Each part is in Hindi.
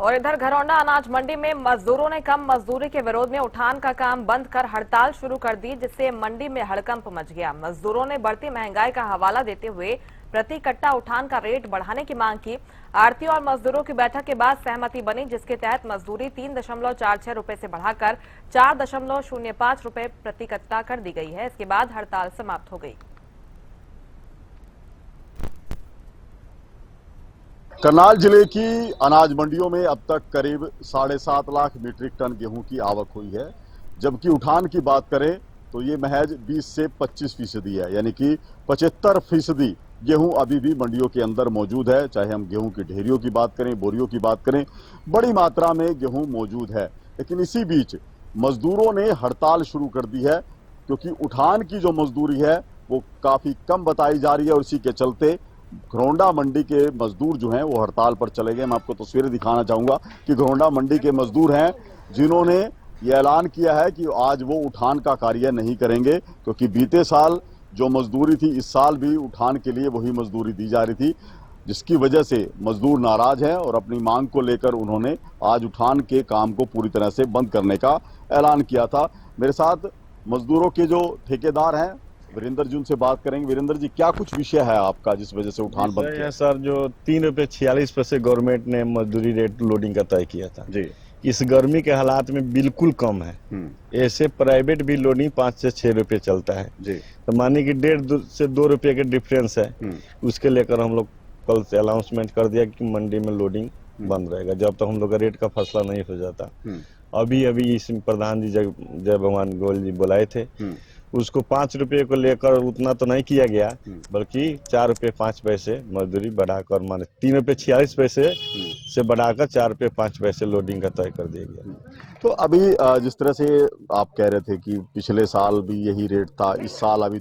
और इधर घरौंडा अनाज मंडी में मजदूरों ने कम मजदूरी के विरोध में उठान का काम बंद कर हड़ताल शुरू कर दी, जिससे मंडी में हड़कंप मच गया। मजदूरों ने बढ़ती महंगाई का हवाला देते हुए प्रति कट्टा उठान का रेट बढ़ाने की मांग की। आढ़ती और मजदूरों की बैठक के बाद सहमति बनी, जिसके तहत मजदूरी 3.46 रुपए से बढ़ाकर 4.05 रुपए प्रति कट्टा कर दी गई है। इसके बाद हड़ताल समाप्त हो गई। करनाल जिले की अनाज मंडियों में अब तक करीब 7.5 लाख मीट्रिक टन गेहूं की आवक हुई है, जबकि उठान की बात करें तो ये महज 20 से 25% है, यानी कि 75% गेहूं अभी भी मंडियों के अंदर मौजूद है। चाहे हम गेहूं की ढेरियों की बात करें, बोरियों की बात करें, बड़ी मात्रा में गेहूं मौजूद है। लेकिन इसी बीच मजदूरों ने हड़ताल शुरू कर दी है, क्योंकि उठान की जो मजदूरी है वो काफी कम बताई जा रही है और इसी के चलते घरौंडा मंडी के मजदूर जो हैं वो हड़ताल पर चले गए। मैं आपको तस्वीरें दिखाना चाहूंगा कि घरौंडा मंडी के मजदूर हैं जिन्होंने ये ऐलान किया है कि आज वो उठान का कार्य नहीं करेंगे, क्योंकि बीते साल जो मजदूरी थी इस साल भी उठान के लिए वही मजदूरी दी जा रही थी, जिसकी वजह से मजदूर नाराज हैं और अपनी मांग को लेकर उन्होंने आज उठान के काम को पूरी तरह से बंद करने का ऐलान किया था। मेरे साथ मजदूरों के जो ठेकेदार हैं वीरेंद्र जी, उनसे बात करेंगे। वीरेंद्र जी, क्या कुछ विषय है आपका जिस वजह से उठान बंद किया? सर, जो 3 रुपये 46 पैसे गवर्नमेंट ने मजदूरी रेट लोडिंग का तय किया था जी, इस गर्मी के हालात में बिल्कुल कम है। ऐसे प्राइवेट भी लोडिंग 5 से 6 रुपये चलता है जी, तो मानिए कि 1.5 से 2 रुपये के डिफरेंस है। उसके लेकर हम लोग कल से अनाउंसमेंट कर दिया कि मंडी में लोडिंग बंद रहेगा जब तक हम लोग का रेट का फैसला नहीं हो जाता। अभी इस प्रधान जी जय भगवान गोयल जी बुलाए थे, उसको 5 रुपये को लेकर उतना तो नहीं किया गया, बल्कि 4 रुपये 5 पैसे मजदूरी बढ़ाकर, माने 3 रुपये 46 पैसे से बढ़ाकर 4 रुपये 5 पैसे लोडिंग का तय कर दिया गया। तो अभी जिस तरह से आप कह रहे थे कि पिछले साल भी यही रेट था, इस साल अभी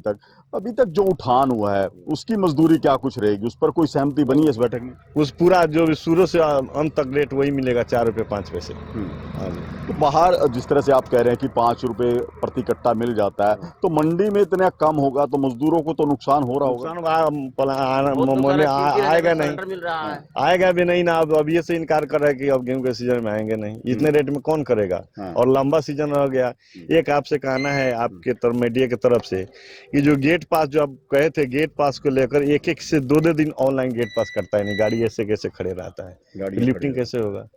तक जो उठान हुआ है उसकी मजदूरी क्या कुछ रहेगी, उस पर कोई सहमति बनी है इस बैठक में? उस पूरा जो शुरू से अंत तक रेट वही मिलेगा, 4 रुपये 5 पैसे। तो बाहर जिस तरह से आप कह रहे हैं कि 5 रुपए प्रति कट्टा मिल जाता है, तो मंडी में इतना कम होगा तो मजदूरों को तो नुकसान हो रहा होगा। आएगा नहीं, आएगा भी नहीं ना। अब ये से इनकार कर रहा है कि अब गेहूं के सीजन में आएंगे नहीं, इतने रेट में कौन करेगा। और लंबा सीजन रह गया। एक आपसे कहना है आपके मीडिया की तरफ से कि जो गेट पास जो आप कहे थे, गेट पास को लेकर एक से 2 दिन ऑनलाइन गेट पास करता है नहीं, गाड़ी ऐसे कैसे खड़े रहता है, लिफ्टिंग कैसे होगा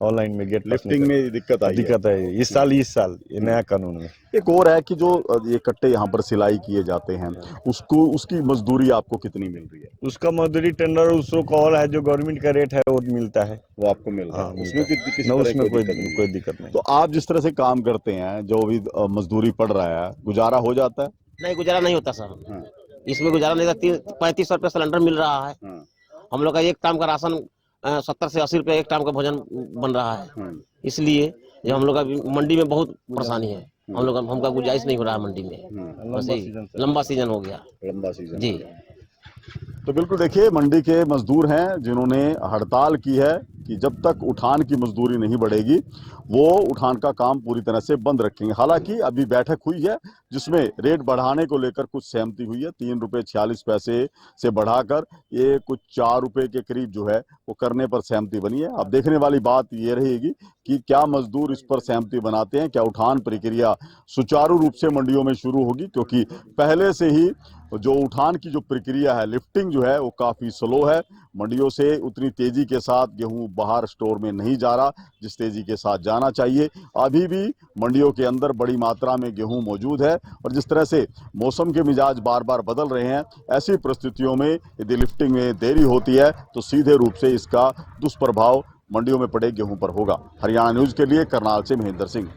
ऑनलाइन में? गेट लिफ्टिंग में दिक्कत है इस साल ये नया कानून में। एक और है कि जो ये कट्टे यहाँ पर सिलाई किए जाते हैं उसकी मजदूरी आपको कितनी मिल रही है? उसका मजदूरी टेंडर उसको कॉल है, जो गवर्नमेंट का रेट है वो मिलता है, वो आपको मिल रहा है। उसमें कोई दिक्कत नहीं। तो आप जिस तरह से काम करते हैं, जो भी मजदूरी पड़ रहा है, गुजारा हो जाता है? नहीं, गुजारा नहीं होता सर। इसमें गुजारा नहीं होता। 35 रुपये सिलेंडर मिल रहा है। हम लोग का एक टाइम का राशन 70 से 80 रुपये एक टाइम का भोजन बन रहा है। इसलिए जो हम लोग का मंडी में बहुत परेशानी है। हमका गुंजाइश नहीं हो रहा है मंडी में। लंबा सीजन हो गया। लंबा सीजन जी। तो बिल्कुल देखिए, मंडी के मजदूर हैं जिन्होंने हड़ताल की है कि जब तक उठान की मजदूरी नहीं बढ़ेगी वो उठान का काम पूरी तरह से बंद रखेंगे। हालांकि अभी बैठक हुई है जिसमें रेट बढ़ाने को लेकर कुछ सहमति हुई है। 3 रुपये 46 पैसे से बढ़ाकर ये कुछ 4 रुपये के करीब जो है वो करने पर सहमति बनी है। अब देखने वाली बात ये रहेगी कि क्या मजदूर इस पर सहमति बनाते हैं, क्या उठान प्रक्रिया सुचारू रूप से मंडियों में शुरू होगी, क्योंकि पहले से ही जो उठान की जो प्रक्रिया है, लिफ्टिंग जो है वो काफी स्लो है। मंडियों से उतनी तेजी के साथ गेहूं बाहर स्टोर में नहीं जा रहा जिस तेजी के साथ जाना चाहिए। अभी भी मंडियों के अंदर बड़ी मात्रा में गेहूं मौजूद है और जिस तरह से मौसम के मिजाज बार बार बदल रहे हैं, ऐसी परिस्थितियों में यदि लिफ्टिंग में देरी होती है तो सीधे रूप से इसका दुष्प्रभाव मंडियों में पड़े गेहूं पर होगा। हरियाणा न्यूज के लिए करनाल से महेंद्र सिंह।